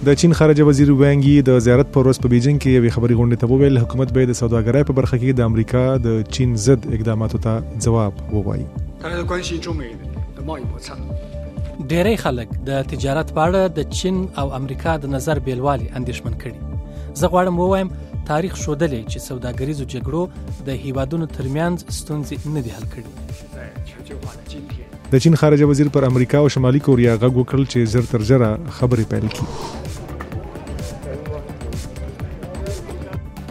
د چین خارجه وزیر وانګ یي د زیارت پر ورځ په بیجینګ کې یوې خبري غونډې ته وویل حکومت به د سوداګرۍ په برخه کې د امریکا د چین ضد اقداماتو ته جواب ووایي. ډیری خلک د تجارت په اړه د چین او امریکا د نظر بیلوالي اندېښمن کړي. زه غواړم ووایم تاریخ ښودلی چې سوداګریزو جګړو د هیوادونو ترمنځ ستونزې نه دي حل کړي. د چین خارجه وزیر پر امریکا او شمالي کوریا غږ وکړل چې زر تر ژره خبرې پیل کړي.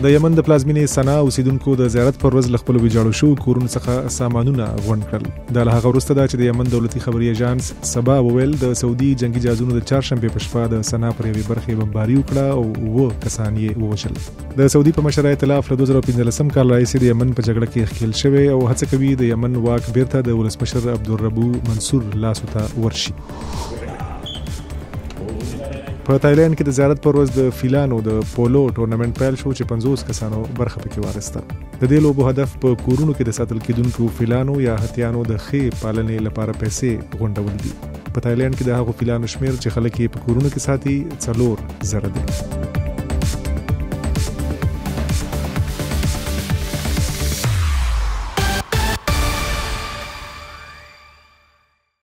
د یمن د پلازمینې سنا اوسیدونکو د زیارت پر ورځ له خپلو ویجاړو شوو کورونو څخه سامانونه غونډ کړل. دا له هغه وروسته ده چې د یمن دولتي خبري ایجانس سبا وویل د سعودي جنگي جهازونو د چهارشنبې په شپه د سنا پر یوې برخې بمباري وکړه او 7 کسان یې ووژل. د سعودي په مشره ائتلاف له 2015 کال راهیسې د یمن په جګړه کې ښکېل شوی او هڅه کوي د یمن واک بیرته د ولسمشر عبدالربو منصور لاسو ته ورشي. په تایلند کې د زیارت پر ورځ د فیلانو د پولو ټورنمنت پیل شو چې 50 کسانو برخه پکې واخیسته. د دې لوبو هدف په کورونو کې د ساتل کېدونکو فیلانو یا هتیانو د ښې پالنې لپاره پیسې غونډول دي. په تایلند کې د هغو فیلانو شمیر چې خلک یې په کورونو کې ساتي 4,000 دی.